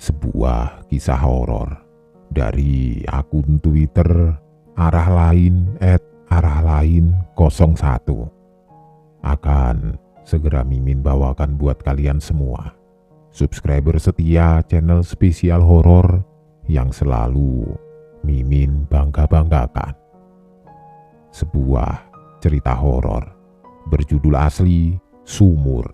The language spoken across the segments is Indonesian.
sebuah kisah horor dari akun Twitter @arah_lain01 akan segera Mimin bawakan buat kalian semua, subscriber setia channel spesial horor yang selalu Mimin bangga-banggakan. Sebuah cerita horor berjudul asli Sumur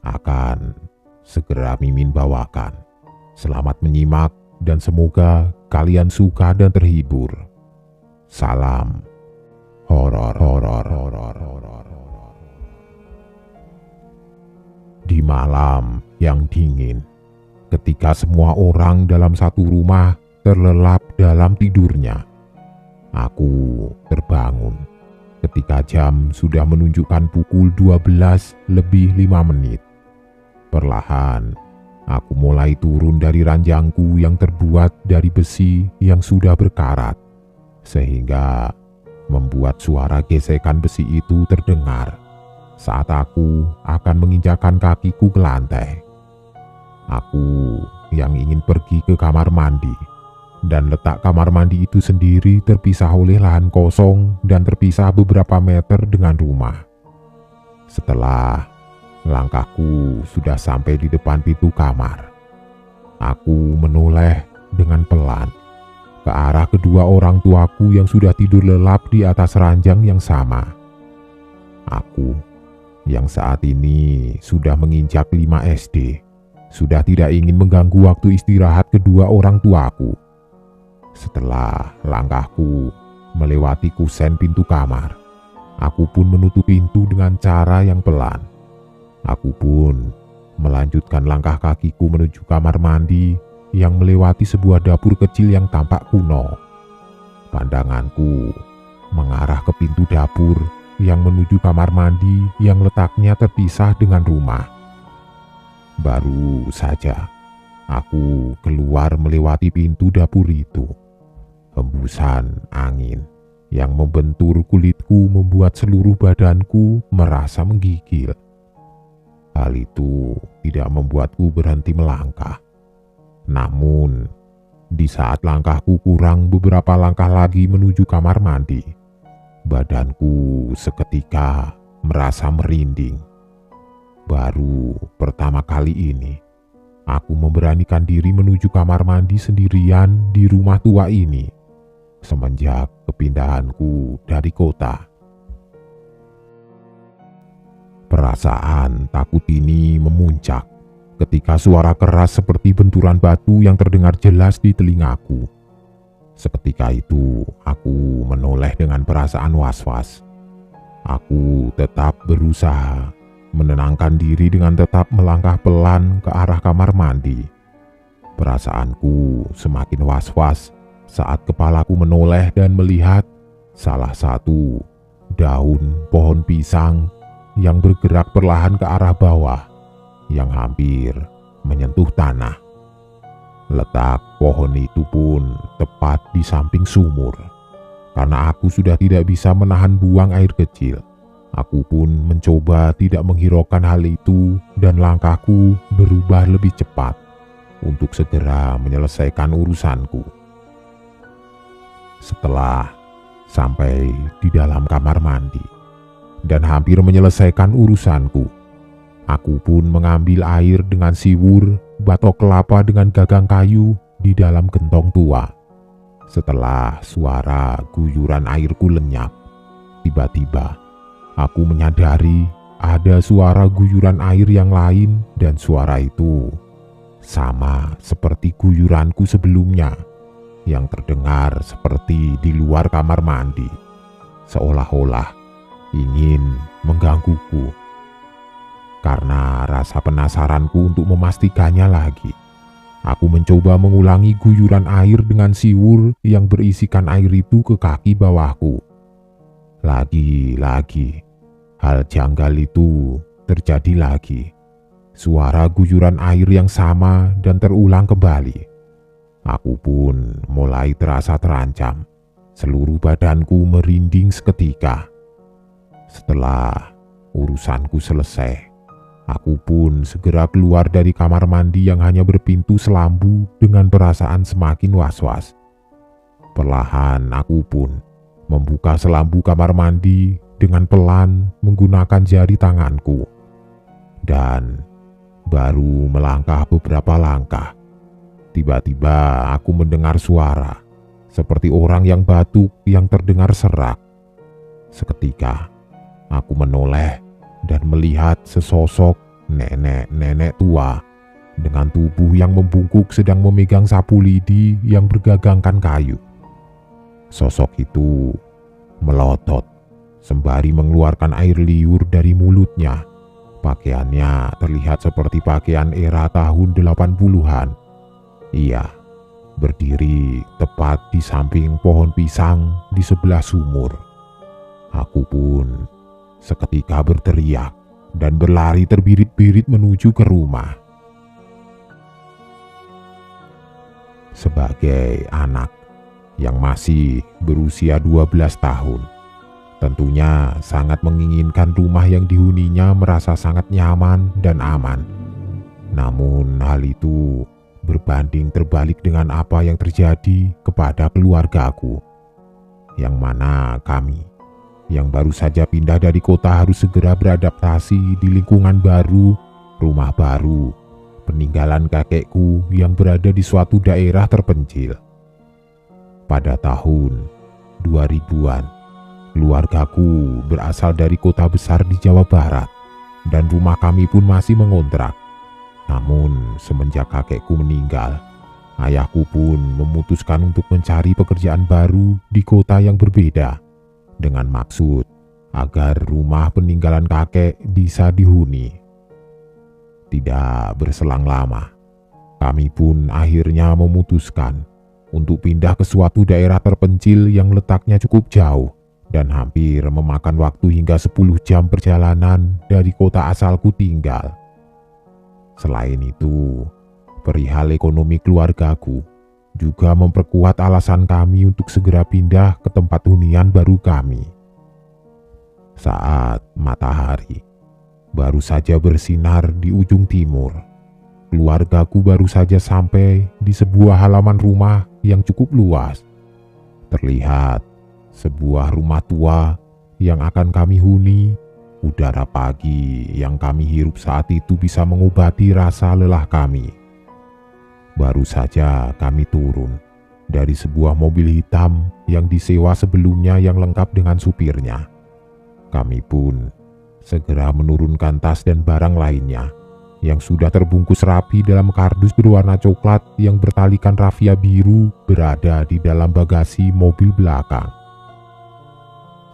akan segera Mimin bawakan. Selamat menyimak dan semoga kalian suka dan terhibur. Salam horor. Di malam yang dingin, ketika semua orang dalam satu rumah terlelap dalam tidurnya, aku terbangun ketika jam sudah menunjukkan pukul 12:05. Perlahan, aku mulai turun dari ranjangku yang terbuat dari besi yang sudah berkarat, sehingga membuat suara gesekan besi itu terdengar saat aku akan menginjakkan kakiku ke lantai. Aku yang ingin pergi ke kamar mandi, dan letak kamar mandi itu sendiri terpisah oleh lahan kosong dan terpisah beberapa meter dengan rumah. Setelah langkahku sudah sampai di depan pintu kamar, aku menoleh dengan pelan ke arah kedua orang tuaku yang sudah tidur lelap di atas ranjang yang sama. Aku yang saat ini sudah menginjak 5 SD, sudah tidak ingin mengganggu waktu istirahat kedua orang tuaku. Setelah langkahku melewati kusen pintu kamar, aku pun menutup pintu dengan cara yang pelan. Aku pun melanjutkan langkah kakiku menuju kamar mandi yang melewati sebuah dapur kecil yang tampak kuno. Pandanganku mengarah ke pintu dapur yang menuju kamar mandi yang letaknya terpisah dengan rumah. Baru saja aku keluar melewati pintu dapur itu, hembusan angin yang membentur kulitku membuat seluruh badanku merasa menggigil. Hal itu tidak membuatku berhenti melangkah. Namun, di saat langkahku kurang beberapa langkah lagi menuju kamar mandi, badanku seketika merasa merinding. Baru pertama kali ini, aku memberanikan diri menuju kamar mandi sendirian di rumah tua ini semenjak kepindahanku dari kota. Perasaan takut ini memuncak ketika suara keras seperti benturan batu yang terdengar jelas di telingaku. Seketika itu, aku menoleh dengan perasaan was-was. Aku tetap berusaha menenangkan diri dengan tetap melangkah pelan ke arah kamar mandi. Perasaanku semakin was-was saat kepalaku menoleh dan melihat salah satu daun pohon pisang yang bergerak perlahan ke arah bawah yang hampir menyentuh tanah. Letak pohon itu pun tepat di samping sumur. Karena aku sudah tidak bisa menahan buang air kecil, aku pun mencoba tidak menghiraukan hal itu dan langkahku berubah lebih cepat untuk segera menyelesaikan urusanku. Setelah sampai di dalam kamar mandi dan hampir menyelesaikan urusanku, aku pun mengambil air dengan siwur, batok kelapa dengan gagang kayu di dalam gentong tua. Setelah suara guyuran airku lenyap, tiba-tiba aku menyadari ada suara guyuran air yang lain dan suara itu sama seperti guyuranku sebelumnya yang terdengar seperti di luar kamar mandi, seolah-olah ingin menggangguku. Karena rasa penasaranku untuk memastikannya lagi, aku mencoba mengulangi guyuran air dengan siwur yang berisikan air itu ke kaki bawahku. Lagi-lagi, hal janggal itu terjadi lagi. Suara guyuran air yang sama dan terulang kembali. Aku pun mulai terasa terancam. Seluruh badanku merinding seketika. Setelah urusanku selesai, Aku pun segera keluar dari kamar mandi yang hanya berpintu selambu dengan perasaan semakin was-was. Perlahan aku pun membuka selambu kamar mandi dengan pelan menggunakan jari tanganku. Dan baru melangkah beberapa langkah, tiba-tiba aku mendengar suara seperti orang yang batuk yang terdengar serak. Seketika aku menoleh dan melihat sesosok nenek-nenek tua dengan tubuh yang membungkuk sedang memegang sapu lidi yang bergagangkan kayu. Sosok itu melotot sembari mengeluarkan air liur dari mulutnya. Pakaiannya terlihat seperti pakaian era tahun 80-an. Ia berdiri tepat di samping pohon pisang di sebelah sumur. Aku pun seketika berteriak dan berlari terbirit-birit menuju ke rumah. Sebagai anak yang masih berusia 12 tahun, tentunya sangat menginginkan rumah yang dihuninya merasa sangat nyaman dan aman. Namun hal itu berbanding terbalik dengan apa yang terjadi kepada keluargaku, yang mana kami yang baru saja pindah dari kota harus segera beradaptasi di lingkungan baru, rumah baru, peninggalan kakekku yang berada di suatu daerah terpencil. Pada tahun 2000-an, keluargaku berasal dari kota besar di Jawa Barat dan rumah kami pun masih mengontrak. Namun semenjak kakekku meninggal, ayahku pun memutuskan untuk mencari pekerjaan baru di kota yang berbeda dengan maksud agar rumah peninggalan kakek bisa dihuni. Tidak berselang lama, kami pun akhirnya memutuskan untuk pindah ke suatu daerah terpencil yang letaknya cukup jauh dan hampir memakan waktu hingga 10 jam perjalanan dari kota asalku tinggal. Selain itu, perihal ekonomi keluargaku juga memperkuat alasan kami untuk segera pindah ke tempat hunian baru kami. Saat matahari baru saja bersinar di ujung timur, keluargaku baru saja sampai di sebuah halaman rumah yang cukup luas. Terlihat sebuah rumah tua yang akan kami huni. Udara pagi yang kami hirup saat itu bisa mengobati rasa lelah kami. Baru saja kami turun dari sebuah mobil hitam yang disewa sebelumnya yang lengkap dengan supirnya. Kami pun segera menurunkan tas dan barang lainnya yang sudah terbungkus rapi dalam kardus berwarna coklat yang bertalikan rafia biru berada di dalam bagasi mobil belakang.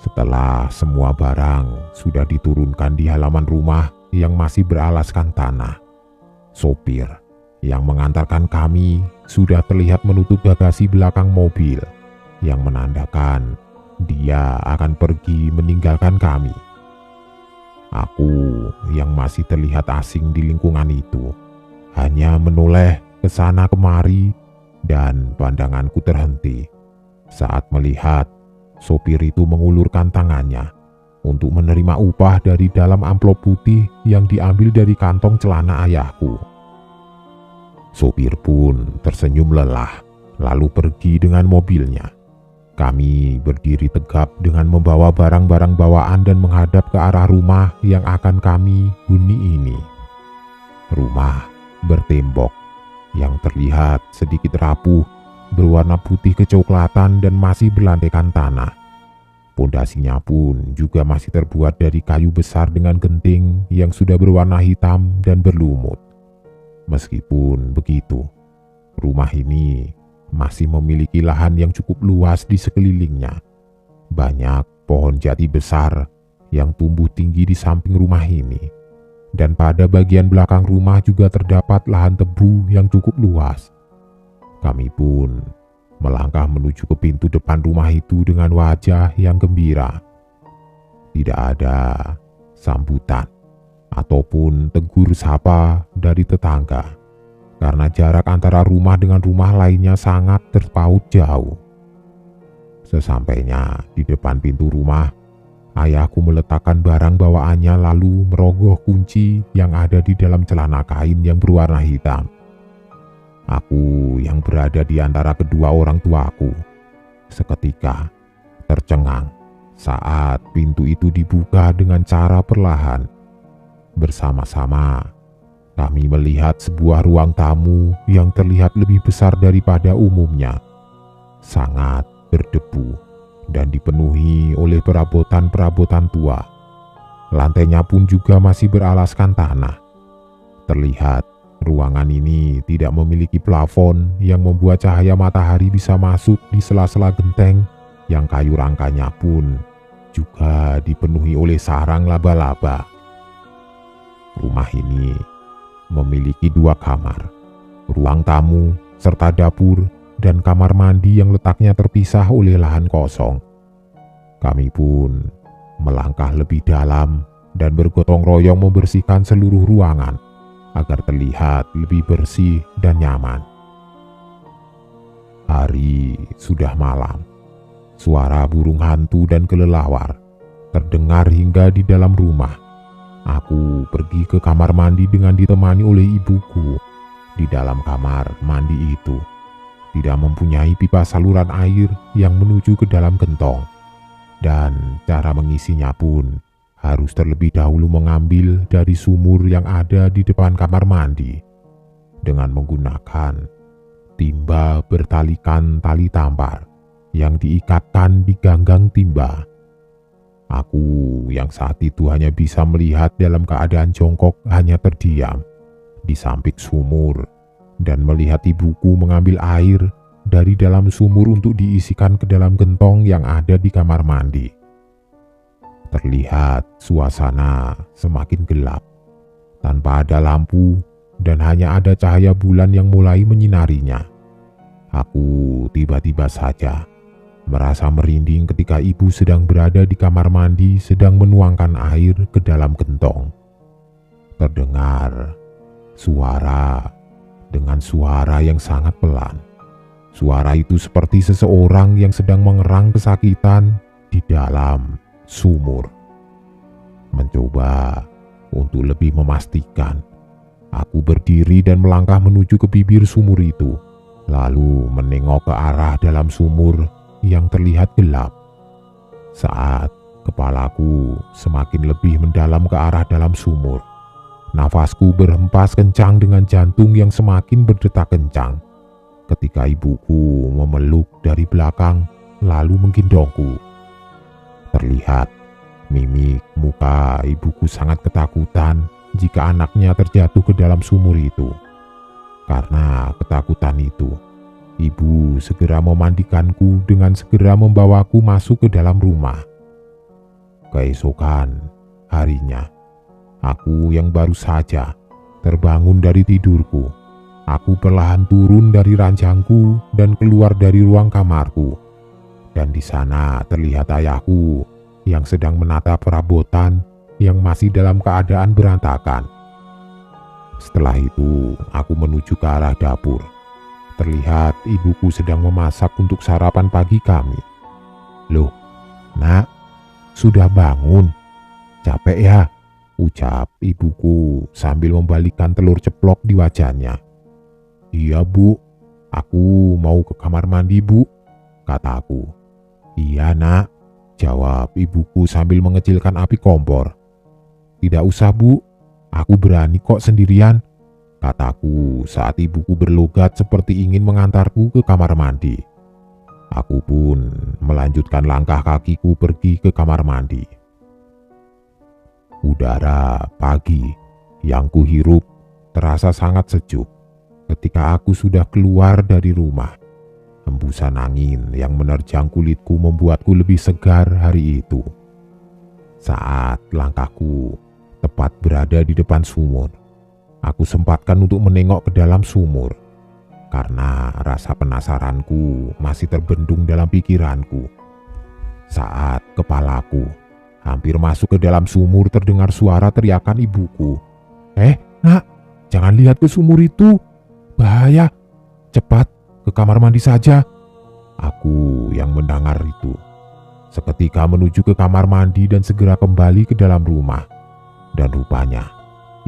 Setelah semua barang sudah diturunkan di halaman rumah yang masih beralaskan tanah, sopir yang mengantarkan kami sudah terlihat menutup bagasi belakang mobil yang menandakan dia akan pergi meninggalkan kami. Aku yang masih terlihat asing di lingkungan itu hanya menoleh ke sana kemari dan pandanganku terhenti saat melihat sopir itu mengulurkan tangannya untuk menerima upah dari dalam amplop putih yang diambil dari kantong celana ayahku. Sopir pun tersenyum lelah lalu pergi dengan mobilnya. Kami berdiri tegap dengan membawa barang-barang bawaan dan menghadap ke arah rumah yang akan kami huni ini. Rumah bertembok yang terlihat sedikit rapuh, berwarna putih kecoklatan dan masih berlantaikan tanah. Pondasinya pun juga masih terbuat dari kayu besar dengan genting yang sudah berwarna hitam dan berlumut. Meskipun begitu, rumah ini masih memiliki lahan yang cukup luas di sekelilingnya. Banyak pohon jati besar yang tumbuh tinggi di samping rumah ini. Dan pada bagian belakang rumah juga terdapat lahan tebu yang cukup luas. Kami pun melangkah menuju ke pintu depan rumah itu dengan wajah yang gembira. Tidak ada sambutan ataupun tegur sapa dari tetangga, karena jarak antara rumah dengan rumah lainnya sangat terpaut jauh. Sesampainya di depan pintu rumah, Ayahku meletakkan barang bawaannya lalu merogoh kunci yang ada di dalam celana kain yang berwarna hitam. Aku yang berada di antara kedua orang tuaku seketika tercengang saat pintu itu dibuka dengan cara perlahan. Bersama-sama kami melihat sebuah ruang tamu yang terlihat lebih besar daripada umumnya, sangat berdebu dan dipenuhi oleh perabotan-perabotan tua. Lantainya pun juga masih beralaskan tanah. Terlihat ruangan ini tidak memiliki plafon yang membuat cahaya matahari bisa masuk di sela-sela genteng yang kayu rangkanya pun juga dipenuhi oleh sarang laba-laba. Rumah ini memiliki 2 kamar, ruang tamu, serta dapur dan kamar mandi yang letaknya terpisah oleh lahan kosong. Kami pun melangkah lebih dalam dan bergotong royong membersihkan seluruh ruangan agar terlihat lebih bersih dan nyaman. Hari sudah malam. Suara burung hantu dan kelelawar terdengar hingga di dalam rumah. Aku pergi ke kamar mandi dengan ditemani oleh ibuku. Di dalam kamar mandi itu tidak mempunyai pipa saluran air yang menuju ke dalam gentong, dan cara mengisinya pun harus terlebih dahulu mengambil dari sumur yang ada di depan kamar mandi dengan menggunakan timba bertalikan tali tampar yang diikatkan di ganggang timba. Aku yang saat itu hanya bisa melihat dalam keadaan jongkok hanya terdiam di samping sumur dan melihat ibuku mengambil air dari dalam sumur untuk diisikan ke dalam gentong yang ada di kamar mandi. Terlihat suasana semakin gelap tanpa ada lampu dan hanya ada cahaya bulan yang mulai menyinarinya. Aku tiba-tiba saja merasa merinding ketika ibu sedang berada di kamar mandi sedang menuangkan air ke dalam gentong. Terdengar suara dengan suara yang sangat pelan. Suara itu seperti seseorang yang sedang mengerang kesakitan di dalam sumur. Mencoba untuk lebih memastikan, aku berdiri dan melangkah menuju ke bibir sumur itu, lalu menengok ke arah dalam sumur yang terlihat gelap. Saat kepalaku semakin lebih mendalam ke arah dalam sumur, nafasku berhempas kencang dengan jantung yang semakin berdetak kencang ketika ibuku memeluk dari belakang lalu menggendongku. Terlihat mimik muka ibuku sangat ketakutan jika anaknya terjatuh ke dalam sumur itu. Karena ketakutan itu, ibu segera memandikanku dengan segera membawaku masuk ke dalam rumah. Keesokan harinya, aku yang baru saja terbangun dari tidurku, aku perlahan turun dari ranjangku dan keluar dari ruang kamarku. Dan di sana terlihat ayahku yang sedang menata perabotan yang masih dalam keadaan berantakan. Setelah itu, aku menuju ke arah dapur. Terlihat ibuku sedang memasak untuk sarapan pagi kami. "Loh, Nak, sudah bangun? Capek ya?" ucap ibuku sambil membalikkan telur ceplok di wajahnya. "Iya, Bu. Aku mau ke kamar mandi, Bu," kataku. "Iya, Nak," jawab ibuku sambil mengecilkan api kompor. "Tidak usah, Bu. Aku berani kok sendirian," kataku saat ibuku berlogat seperti ingin mengantarku ke kamar mandi. Aku pun melanjutkan langkah kakiku pergi ke kamar mandi. Udara pagi yang kuhirup terasa sangat sejuk ketika aku sudah keluar dari rumah. Hembusan angin yang menerjang kulitku membuatku lebih segar hari itu. Saat langkahku tepat berada di depan sumur, aku sempatkan untuk menengok ke dalam sumur karena rasa penasaranku masih terbendung dalam pikiranku. Saat kepalaku hampir masuk ke dalam sumur, terdengar suara teriakan ibuku. Nak, jangan lihat ke sumur itu. Bahaya. Cepat ke kamar mandi saja." Aku yang mendengar itu seketika menuju ke kamar mandi dan segera kembali ke dalam rumah. Dan rupanya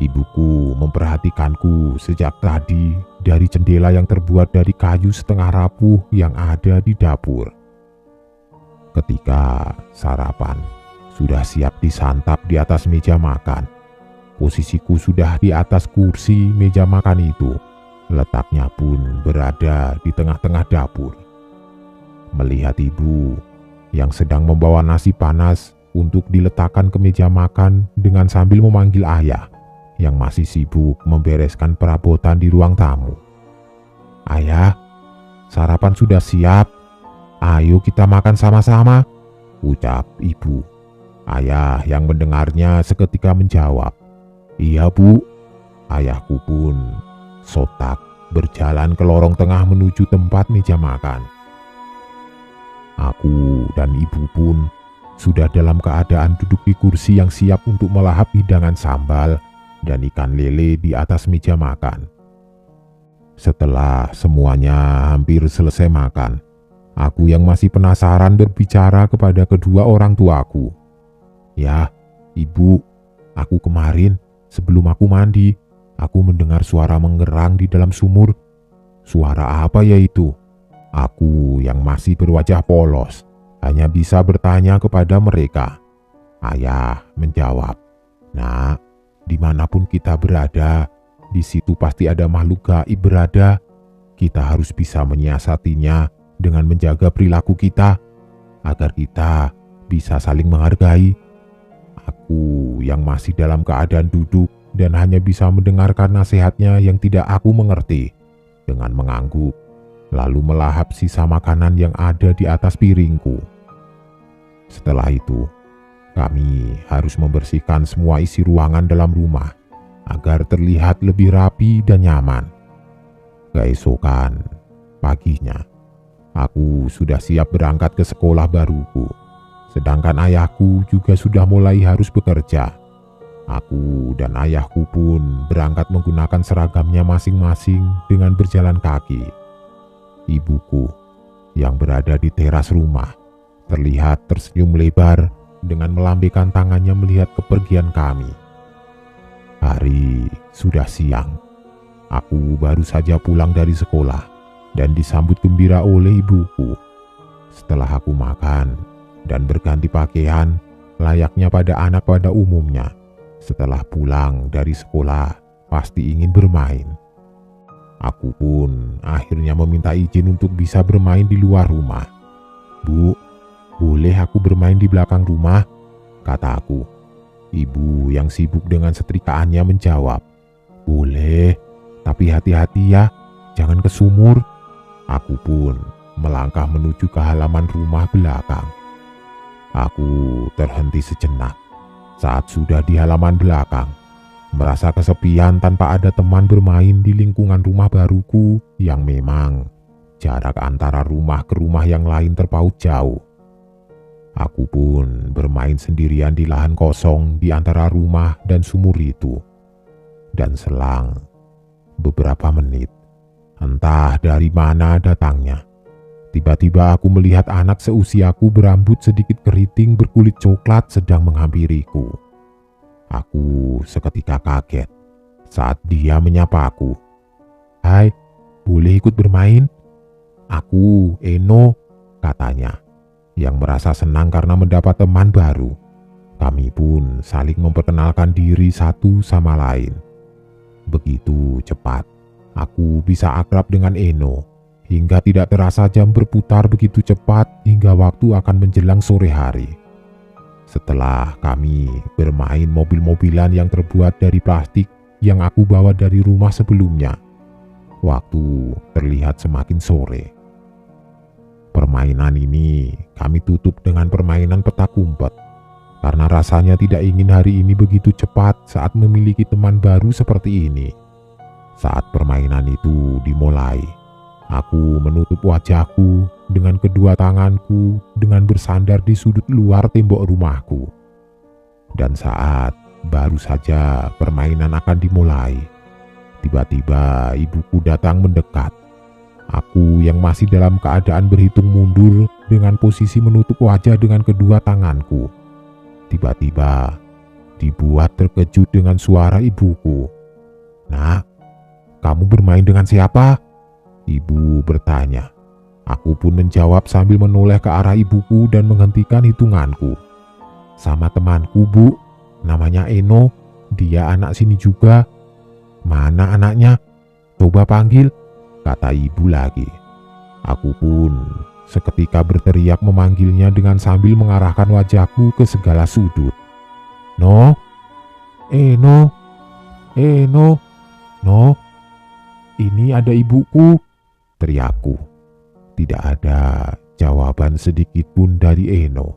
ibuku memperhatikanku sejak tadi dari jendela yang terbuat dari kayu setengah rapuh yang ada di dapur. Ketika sarapan sudah siap disantap di atas meja makan, posisiku sudah di atas kursi meja makan itu. Letaknya pun berada di tengah-tengah dapur. Melihat ibu yang sedang membawa nasi panas untuk diletakkan ke meja makan dengan sambil memanggil ayah yang masih sibuk membereskan perabotan di ruang tamu. "Ayah, sarapan sudah siap. Ayo kita makan sama-sama," ucap ibu. Ayah yang mendengarnya seketika menjawab, "Iya, Bu." Ayahku pun sontak berjalan ke lorong tengah menuju tempat meja makan. Aku dan ibu pun sudah dalam keadaan duduk di kursi yang siap untuk melahap hidangan sambal dan ikan lele di atas meja makan. Setelah semuanya hampir selesai makan, aku yang masih penasaran berbicara kepada kedua orang tuaku. "Ya, Ibu, aku kemarin sebelum aku mandi, aku mendengar suara menggerang di dalam sumur. Suara apa ya itu?" Aku yang masih berwajah polos hanya bisa bertanya kepada mereka. Ayah menjawab, "Nak, dimanapun kita berada, di situ pasti ada makhluk gaib berada. Kita harus bisa menyiasatinya dengan menjaga perilaku kita, agar kita bisa saling menghargai." Aku yang masih dalam keadaan duduk dan hanya bisa mendengarkan nasihatnya yang tidak aku mengerti, dengan mengangguk, lalu melahap sisa makanan yang ada di atas piringku. Setelah itu, kami harus membersihkan semua isi ruangan dalam rumah agar terlihat lebih rapi dan nyaman. Keesokan paginya, aku sudah siap berangkat ke sekolah baruku, sedangkan ayahku juga sudah mulai harus bekerja. Aku dan ayahku pun berangkat menggunakan seragamnya masing-masing dengan berjalan kaki. Ibuku yang berada di teras rumah terlihat tersenyum lebar dengan melambaikan tangannya melihat kepergian kami. Hari sudah siang. Aku baru saja pulang dari sekolah dan disambut gembira oleh ibuku. Setelah aku makan dan berganti pakaian layaknya pada anak pada umumnya, setelah pulang dari sekolah pasti ingin bermain. Aku pun akhirnya meminta izin untuk bisa bermain di luar rumah. "Bu, boleh aku bermain di belakang rumah?" kata aku. Ibu yang sibuk dengan setrikaannya menjawab, "Boleh, tapi hati-hati ya, jangan ke sumur." Aku pun melangkah menuju ke halaman rumah belakang. Aku terhenti sejenak saat sudah di halaman belakang, merasa kesepian tanpa ada teman bermain di lingkungan rumah baruku yang memang jarak antara rumah ke rumah yang lain terpaut jauh. Aku pun bermain sendirian di lahan kosong di antara rumah dan sumur itu. Dan selang beberapa menit, entah dari mana datangnya, tiba-tiba aku melihat anak seusiaku berambut sedikit keriting berkulit coklat sedang menghampiriku. Aku seketika kaget saat dia menyapa aku. "Hai, boleh ikut bermain?" "Aku Eno," katanya, yang merasa senang karena mendapat teman baru. Kami pun saling memperkenalkan diri satu sama lain. Begitu cepat, aku bisa akrab dengan Eno, hingga tidak terasa jam berputar begitu cepat hingga waktu akan menjelang sore hari. Setelah kami bermain mobil-mobilan yang terbuat dari plastik yang aku bawa dari rumah sebelumnya, waktu terlihat semakin sore. Permainan ini kami tutup dengan permainan petak umpet, karena rasanya tidak ingin hari ini begitu cepat saat memiliki teman baru seperti ini. Saat permainan itu dimulai, aku menutup wajahku dengan kedua tanganku dengan bersandar di sudut luar tembok rumahku. Dan saat baru saja permainan akan dimulai, tiba-tiba ibuku datang mendekat. Aku yang masih dalam keadaan berhitung mundur dengan posisi menutup wajah dengan kedua tanganku. Tiba-tiba dibuat terkejut dengan suara ibuku. "Nak, kamu bermain dengan siapa?" Ibu bertanya. Aku pun menjawab sambil menoleh ke arah ibuku dan menghentikan hitunganku. "Sama temanku, Bu. Namanya Eno. Dia anak sini juga." "Mana anaknya? Coba panggil," kata ibu lagi. Aku pun seketika berteriak memanggilnya dengan sambil mengarahkan wajahku ke segala sudut. "No, Eno, Eno, no, ini ada ibuku," teriakku. Tidak ada jawaban sedikit pun dari Eno.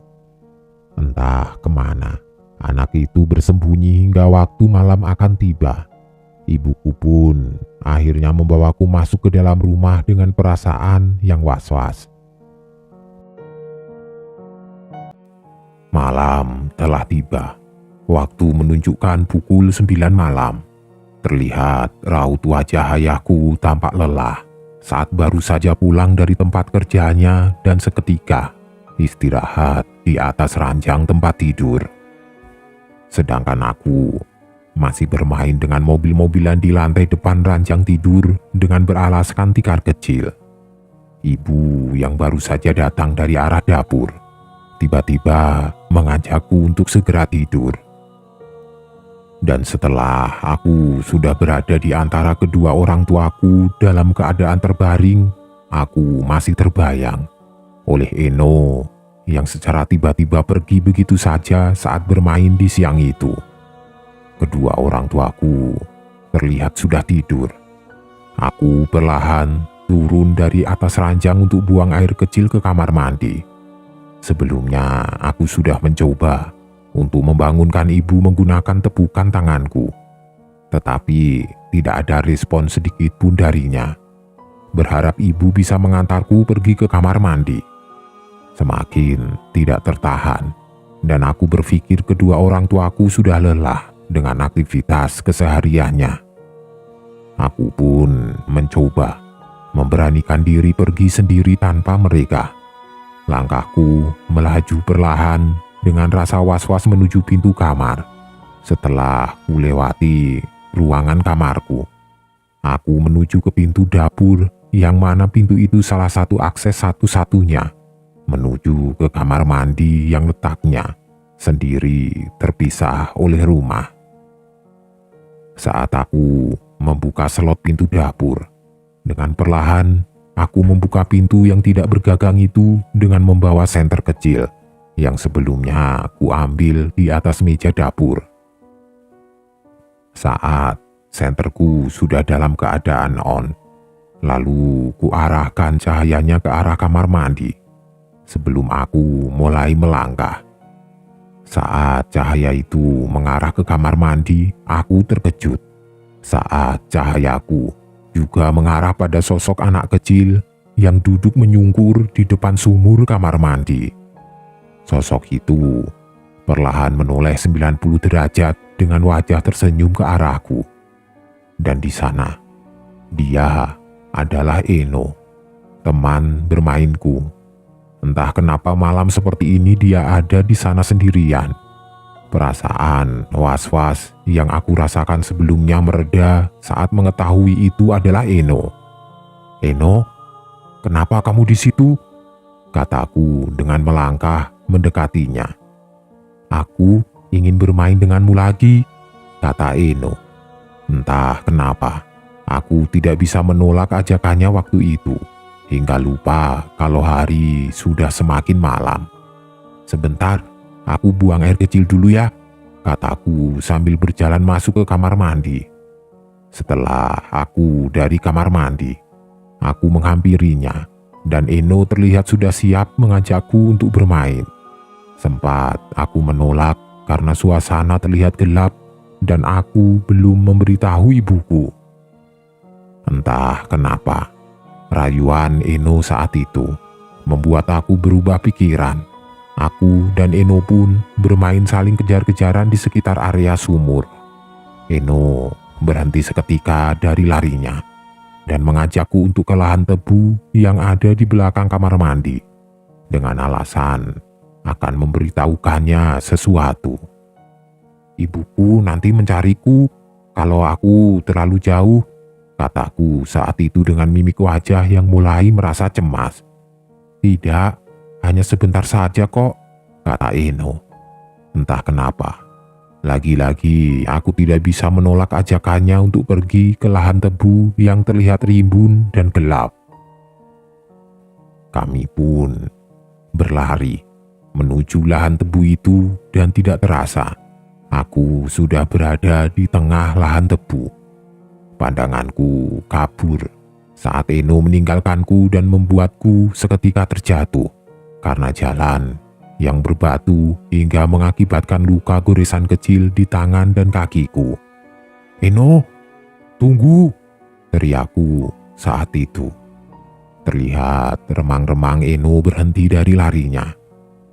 Entah kemana anak itu bersembunyi hingga waktu malam akan tiba. Ibuku pun akhirnya membawaku masuk ke dalam rumah dengan perasaan yang was-was. Malam telah tiba. Waktu menunjukkan pukul 9 malam. Terlihat raut wajah ayahku tampak lelah saat baru saja pulang dari tempat kerjanya dan seketika istirahat di atas ranjang tempat tidur. Sedangkan aku masih bermain dengan mobil-mobilan di lantai depan ranjang tidur dengan beralaskan tikar kecil. Ibu yang baru saja datang dari arah dapur tiba-tiba mengajakku untuk segera tidur. Dan setelah aku sudah berada di antara kedua orang tuaku dalam keadaan terbaring, aku masih terbayang oleh Eno yang secara tiba-tiba pergi begitu saja saat bermain di siang itu. Kedua orang tuaku terlihat sudah tidur. Aku perlahan turun dari atas ranjang untuk buang air kecil ke kamar mandi. Sebelumnya aku sudah mencoba untuk membangunkan ibu menggunakan tepukan tanganku. Tetapi tidak ada respon sedikit pun darinya. Berharap ibu bisa mengantarku pergi ke kamar mandi. Semakin tidak tertahan, dan aku berpikir kedua orang tuaku sudah lelah dengan aktivitas kesehariannya. Aku pun mencoba memberanikan diri pergi sendiri tanpa mereka. Langkahku melaju perlahan dengan rasa was-was menuju pintu kamar. Setelah kulewati ruangan kamarku, aku menuju ke pintu dapur yang mana pintu itu salah satu akses satu-satunya menuju ke kamar mandi yang letaknya sendiri terpisah oleh rumah. Saat aku membuka slot pintu dapur, dengan perlahan aku membuka pintu yang tidak bergagang itu dengan membawa senter kecil yang sebelumnya ku ambil di atas meja dapur. Saat senterku sudah dalam keadaan on, lalu ku arahkan cahayanya ke arah kamar mandi sebelum aku mulai melangkah. Saat cahaya itu mengarah ke kamar mandi, aku terkejut saat cahayaku juga mengarah pada sosok anak kecil yang duduk menyungkur di depan sumur kamar mandi. Sosok itu perlahan menoleh 90 derajat dengan wajah tersenyum ke arahku. Dan di sana, dia adalah Eno, teman bermainku. Entah kenapa malam seperti ini dia ada di sana sendirian. Perasaan was-was yang aku rasakan sebelumnya mereda saat mengetahui itu adalah Eno. "Eno, kenapa kamu di situ?" kataku dengan melangkah mendekatinya. "Aku ingin bermain denganmu lagi," kata Eno. Entah kenapa, aku tidak bisa menolak ajakannya waktu itu, hingga lupa kalau hari sudah semakin malam. "Sebentar, aku buang air kecil dulu ya," kataku sambil berjalan masuk ke kamar mandi. Setelah aku dari kamar mandi, aku menghampirinya, dan Eno terlihat sudah siap mengajakku untuk bermain. Sempat aku menolak karena suasana terlihat gelap dan aku belum memberitahu ibuku. Entah kenapa, rayuan Eno saat itu membuat aku berubah pikiran. Aku dan Eno pun bermain saling kejar-kejaran di sekitar area sumur. Eno berhenti seketika dari larinya dan mengajakku untuk ke lahan tebu yang ada di belakang kamar mandi. dengan alasan akan memberitahukannya sesuatu. "Ibuku nanti mencariku kalau aku terlalu jauh," kataku saat itu dengan mimik wajah yang mulai merasa cemas. "Tidak, hanya sebentar saja kok," kata Eno. Entah kenapa, lagi-lagi aku tidak bisa menolak ajakannya untuk pergi ke lahan tebu yang terlihat rimbun dan gelap. Kami pun berlari menuju lahan tebu itu dan tidak terasa aku sudah berada di tengah lahan tebu. Pandanganku kabur saat Eno meninggalkanku dan membuatku seketika terjatuh karena jalan yang berbatu hingga mengakibatkan luka goresan kecil di tangan dan kakiku. "Eno, tunggu!" teriakku saat itu. Terlihat remang-remang Eno berhenti dari larinya.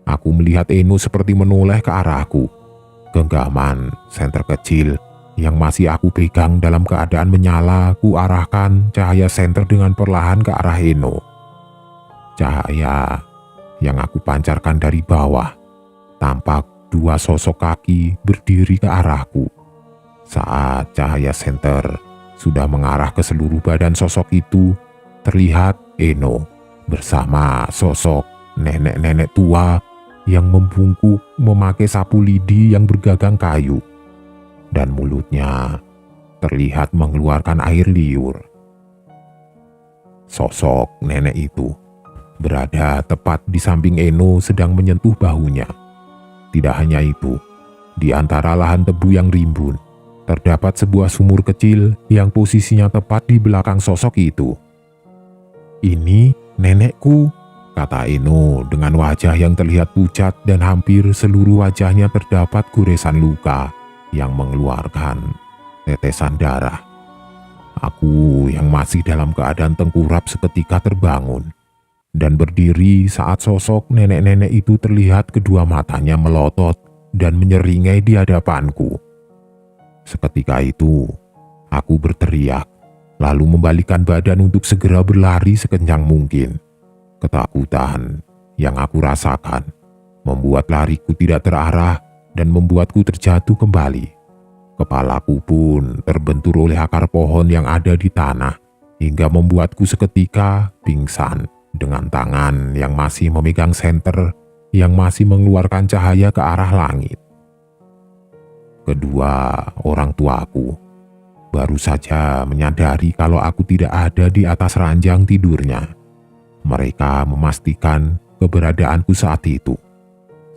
Aku melihat Eno seperti menoleh ke arahku. Genggaman senter kecil yang masih aku pegang dalam keadaan menyala, ku arahkan cahaya senter dengan perlahan ke arah Eno. Cahaya yang aku pancarkan dari bawah, tampak dua sosok kaki berdiri ke arahku. Saat cahaya senter sudah mengarah ke seluruh badan sosok itu, terlihat Eno bersama sosok nenek-nenek tua yang membungkuk memakai sapu lidi yang bergagang kayu, dan mulutnya terlihat mengeluarkan air liur. Sosok nenek itu berada tepat di samping Eno sedang menyentuh bahunya. Tidak hanya itu, di antara lahan tebu yang rimbun, terdapat sebuah sumur kecil yang posisinya tepat di belakang sosok itu. "Ini nenekku," kata Eno dengan wajah yang terlihat pucat dan hampir seluruh wajahnya terdapat goresan luka yang mengeluarkan tetesan darah. Aku yang masih dalam keadaan tengkurap seketika terbangun dan berdiri saat sosok nenek-nenek itu terlihat kedua matanya melotot dan menyeringai di hadapanku. Seketika itu, aku berteriak, lalu membalikkan badan untuk segera berlari sekencang mungkin. Ketakutan yang aku rasakan membuat lariku tidak terarah dan membuatku terjatuh kembali. Kepalaku pun terbentur oleh akar pohon yang ada di tanah hingga membuatku seketika pingsan dengan tangan yang masih memegang senter yang masih mengeluarkan cahaya ke arah langit. Kedua orang tuaku baru saja menyadari kalau aku tidak ada di atas ranjang tidurnya. Mereka memastikan keberadaanku saat itu.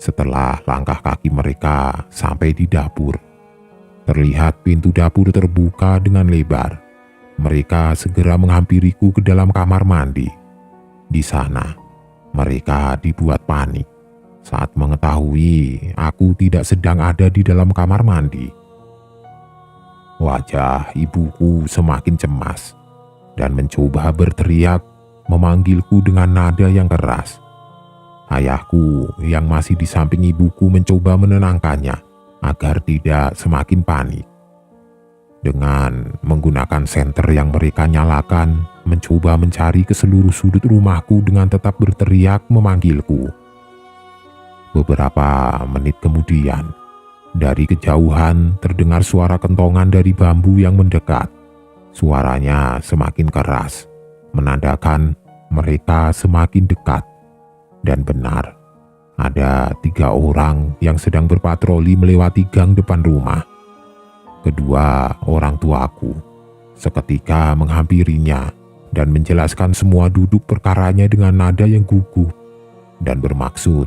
Setelah langkah kaki mereka sampai di dapur, terlihat pintu dapur terbuka dengan lebar. Mereka segera menghampiriku ke dalam kamar mandi. Di sana, mereka dibuat panik saat mengetahui aku tidak sedang ada di dalam kamar mandi. Wajah ibuku semakin cemas dan mencoba berteriak memanggilku dengan nada yang keras. Ayahku yang masih di samping ibuku mencoba menenangkannya agar tidak semakin panik. Dengan menggunakan senter yang mereka nyalakan, mencoba mencari ke seluruh sudut rumahku dengan tetap berteriak memanggilku. Beberapa menit kemudian, dari kejauhan terdengar suara kentongan dari bambu yang mendekat. Suaranya semakin keras, menandakan mereka semakin dekat. Dan benar, ada 3 orang yang sedang berpatroli melewati gang depan rumah. Kedua orang tuaku seketika menghampirinya dan menjelaskan semua duduk perkaranya dengan nada yang gugup dan bermaksud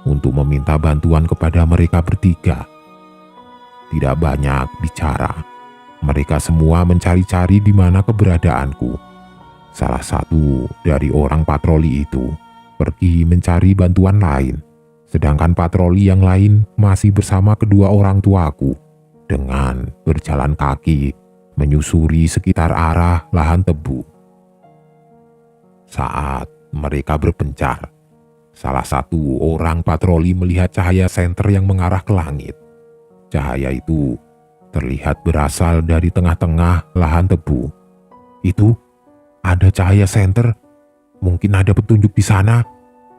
untuk meminta bantuan kepada mereka bertiga. Tidak banyak bicara, mereka semua mencari-cari di mana keberadaanku. Salah satu dari orang patroli itu pergi mencari bantuan lain, sedangkan patroli yang lain masih bersama kedua orang tuaku dengan berjalan kaki menyusuri sekitar arah lahan tebu. Saat mereka berpencar, salah satu orang patroli melihat cahaya senter yang mengarah ke langit. Cahaya itu terlihat berasal dari tengah-tengah lahan tebu. "Itu ada cahaya senter, mungkin ada petunjuk di sana,"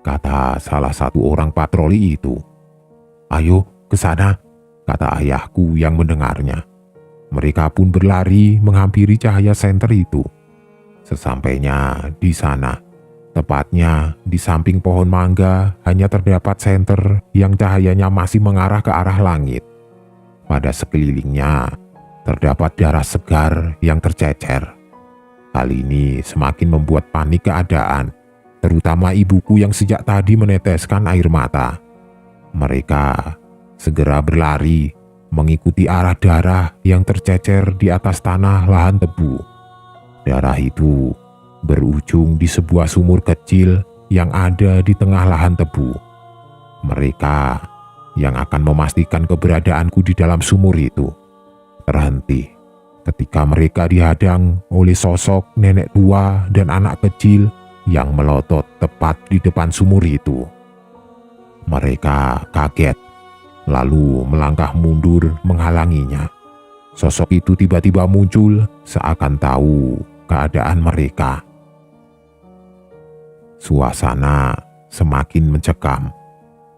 kata salah satu orang patroli itu. "Ayo ke sana," kata ayahku yang mendengarnya. Mereka pun berlari menghampiri cahaya senter itu. Sesampainya di sana, tepatnya di samping pohon mangga, hanya terdapat senter yang cahayanya masih mengarah ke arah langit. Pada sekelilingnya terdapat darah segar yang tercecer. Hal ini semakin membuat panik keadaan, terutama ibuku yang sejak tadi meneteskan air mata. Mereka segera berlari mengikuti arah darah yang tercecer di atas tanah lahan tebu. Darah itu berujung di sebuah sumur kecil yang ada di tengah lahan tebu. Mereka yang akan memastikan keberadaanku di dalam sumur itu terhenti ketika mereka dihadang oleh sosok nenek tua dan anak kecil yang melotot tepat di depan sumur itu. Mereka kaget, lalu melangkah mundur menghalanginya. Sosok itu tiba-tiba muncul seakan tahu keadaan mereka. Suasana semakin mencekam.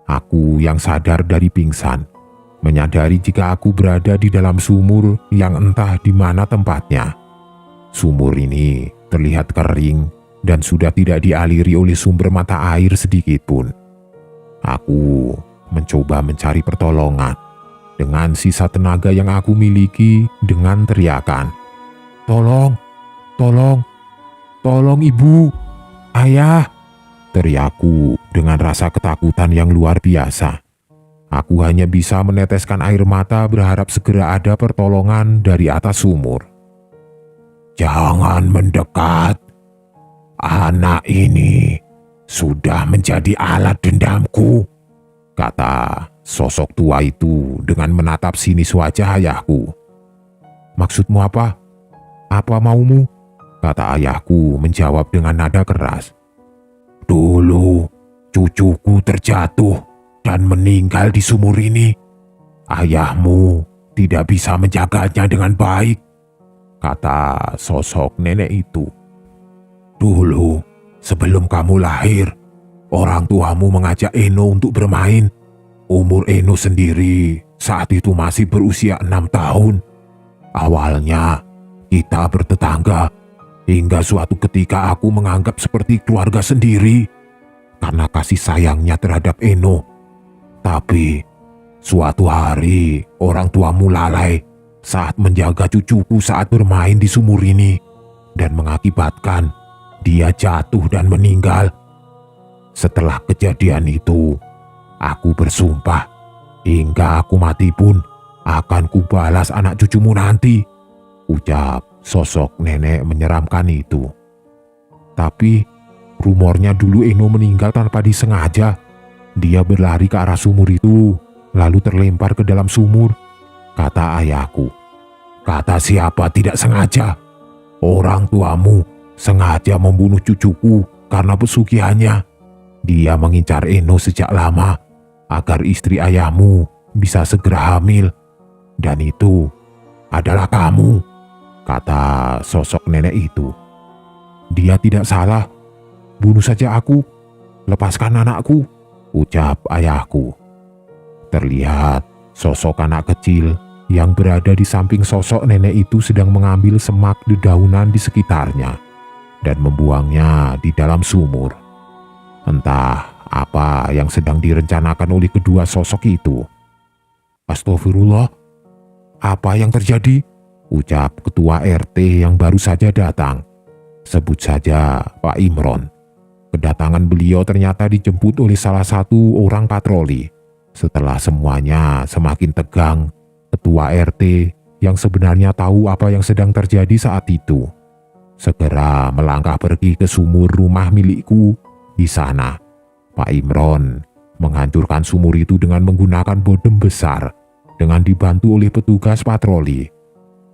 Aku yang sadar dari pingsan, menyadari jika aku berada di dalam sumur yang entah di mana tempatnya. Sumur ini terlihat kering dan sudah tidak dialiri oleh sumber mata air sedikit pun. Aku mencoba mencari pertolongan dengan sisa tenaga yang aku miliki dengan teriakan, "Tolong, tolong, tolong ibu, ayah!" Teriakku dengan rasa ketakutan yang luar biasa. Aku hanya bisa meneteskan air mata berharap segera ada pertolongan dari atas sumur. "Jangan mendekat. Anak ini sudah menjadi alat dendamku," kata sosok tua itu dengan menatap sinis wajah ayahku. "Maksudmu apa? Apa maumu?" kata ayahku menjawab dengan nada keras. "Dulu cucuku terjatuh dan meninggal di sumur ini. Ayahmu tidak bisa menjaganya dengan baik," kata sosok nenek itu. "Dulu sebelum kamu lahir, orang tuamu mengajak Eno untuk bermain. Umur Eno sendiri saat itu masih berusia 6 tahun. Awalnya kita bertetangga, hingga suatu ketika aku menganggap seperti keluarga sendiri karena kasih sayangnya terhadap Eno. Tapi suatu hari orang tuamu lalai saat menjaga cucuku saat bermain di sumur ini dan mengakibatkan dia jatuh dan meninggal. Setelah kejadian itu, aku bersumpah hingga aku mati pun akan kubalas anak cucumu nanti," ucap sosok nenek menyeramkan itu. "Tapi rumornya dulu Eno meninggal tanpa disengaja. Dia berlari ke arah sumur itu, lalu terlempar ke dalam sumur," kata ayahku. "Kata siapa tidak sengaja? Orang tuamu sengaja membunuh cucuku karena pesugihannya. Dia mengincar Eno sejak lama agar istri ayahmu bisa segera hamil. Dan itu adalah kamu," kata sosok nenek itu. "Dia tidak salah. Bunuh saja aku. Lepaskan anakku," ucap ayahku. Terlihat sosok anak kecil yang berada di samping sosok nenek itu sedang mengambil semak dedaunan di sekitarnya dan membuangnya di dalam sumur. Entah apa yang sedang direncanakan oleh kedua sosok itu. "Astagfirullah, apa yang terjadi?" ucap ketua RT yang baru saja datang. Sebut saja Pak Imron. Kedatangan beliau ternyata dijemput oleh salah satu orang patroli. Setelah semuanya semakin tegang, ketua RT yang sebenarnya tahu apa yang sedang terjadi saat itu segera melangkah pergi ke sumur rumah milikku. Di sana, Pak Imron menghancurkan sumur itu dengan menggunakan bodem besar dengan dibantu oleh petugas patroli.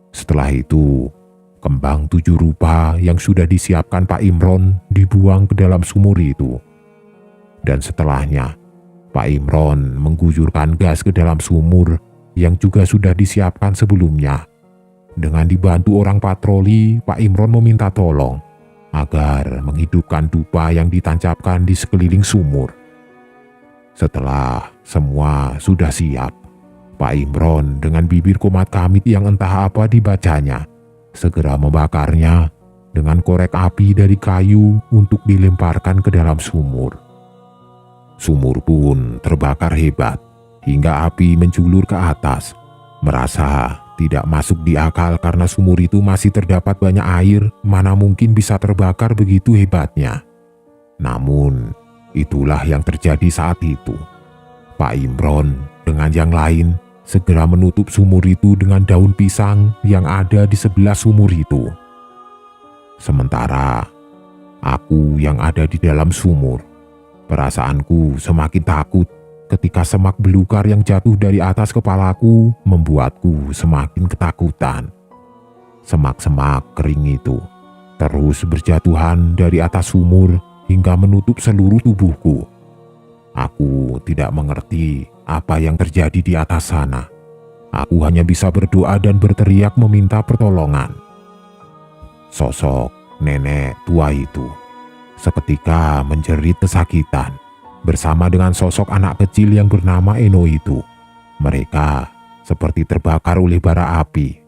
Setelah itu, kembang 7 rupa yang sudah disiapkan Pak Imron dibuang ke dalam sumur itu. Dan setelahnya, Pak Imron mengguyurkan gas ke dalam sumur yang juga sudah disiapkan sebelumnya. Dengan dibantu orang patroli, Pak Imron meminta tolong agar menghidupkan dupa yang ditancapkan di sekeliling sumur. Setelah semua sudah siap, Pak Imron dengan bibir komat kamit yang entah apa dibacanya, segera membakarnya dengan korek api dari kayu untuk dilemparkan ke dalam sumur. Sumur pun terbakar hebat hingga api menjulur ke atas. Merasa tidak masuk di akal karena sumur itu masih terdapat banyak air, mana mungkin bisa terbakar begitu hebatnya. Namun, itulah yang terjadi saat itu. Pak Imron dengan yang lain segera menutup sumur itu dengan daun pisang yang ada di sebelah sumur itu. Sementara aku yang ada di dalam sumur, perasaanku semakin takut ketika semak belukar yang jatuh dari atas kepalaku membuatku semakin ketakutan. Semak-semak kering itu terus berjatuhan dari atas sumur hingga menutup seluruh tubuhku. Aku tidak mengerti apa yang terjadi di atas sana. Aku hanya bisa berdoa dan berteriak meminta pertolongan. Sosok nenek tua itu seketika menjerit kesakitan bersama dengan sosok anak kecil yang bernama Eno itu. Mereka seperti terbakar oleh bara api.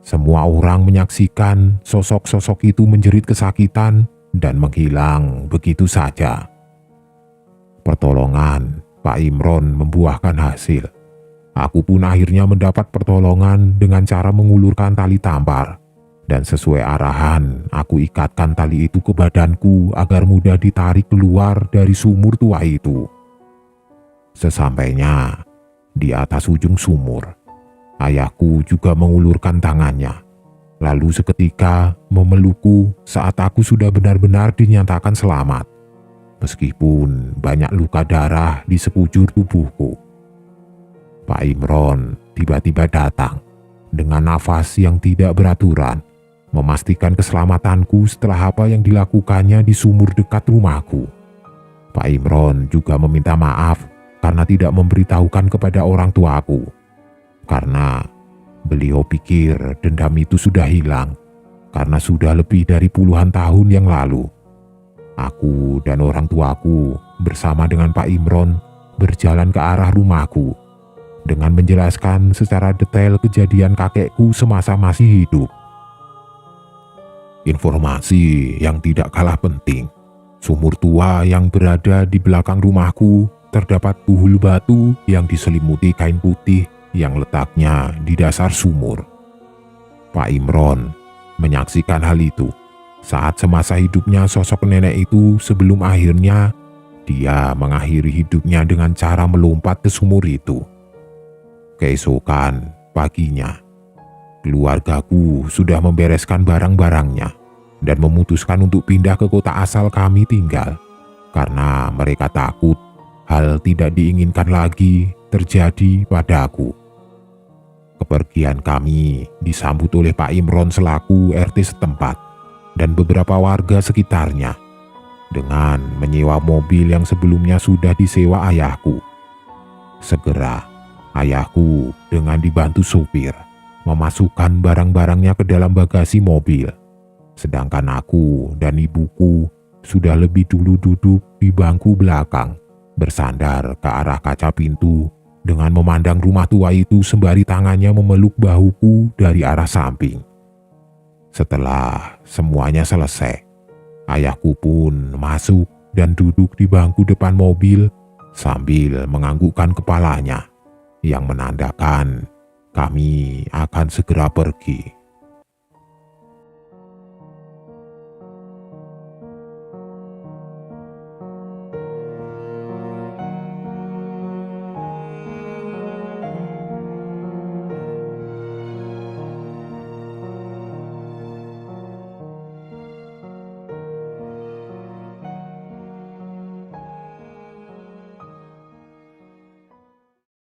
Semua orang menyaksikan sosok-sosok itu menjerit kesakitan dan menghilang begitu saja. Pertolongan Pak Imron membuahkan hasil. Aku pun akhirnya mendapat pertolongan dengan cara mengulurkan tali tampar. Dan sesuai arahan, aku ikatkan tali itu ke badanku agar mudah ditarik keluar dari sumur tua itu. Sesampainya di atas ujung sumur, ayahku juga mengulurkan tangannya. Lalu seketika memelukku saat aku sudah benar-benar dinyatakan selamat. Meskipun banyak luka darah di sekujur tubuhku. Pak Imron tiba-tiba datang dengan nafas yang tidak beraturan, memastikan keselamatanku setelah apa yang dilakukannya di sumur dekat rumahku. Pak Imron juga meminta maaf karena tidak memberitahukan kepada orang tuaku. Karena beliau pikir dendam itu sudah hilang, karena sudah lebih dari puluhan tahun yang lalu. Aku dan orang tuaku bersama dengan Pak Imron berjalan ke arah rumahku dengan menjelaskan secara detail kejadian kakekku semasa masih hidup. Informasi yang tidak kalah penting, sumur tua yang berada di belakang rumahku terdapat buhul batu yang diselimuti kain putih yang letaknya di dasar sumur. Pak Imron menyaksikan hal itu saat semasa hidupnya sosok nenek itu sebelum akhirnya dia mengakhiri hidupnya dengan cara melompat ke sumur itu. Keesokan paginya, keluargaku sudah membereskan barang-barangnya dan memutuskan untuk pindah ke kota asal kami tinggal karena mereka takut hal tidak diinginkan lagi terjadi padaku. Kepergian kami disambut oleh Pak Imron selaku RT setempat dan beberapa warga sekitarnya dengan menyewa mobil yang sebelumnya sudah disewa ayahku. Segera ayahku dengan dibantu sopir memasukkan barang-barangnya ke dalam bagasi mobil. Sedangkan aku dan ibuku sudah lebih dulu duduk di bangku belakang, bersandar ke arah kaca pintu dengan memandang rumah tua itu sembari tangannya memeluk bahuku dari arah samping. Setelah semuanya selesai, ayahku pun masuk dan duduk di bangku depan mobil sambil menganggukkan kepalanya yang menandakan kami akan segera pergi.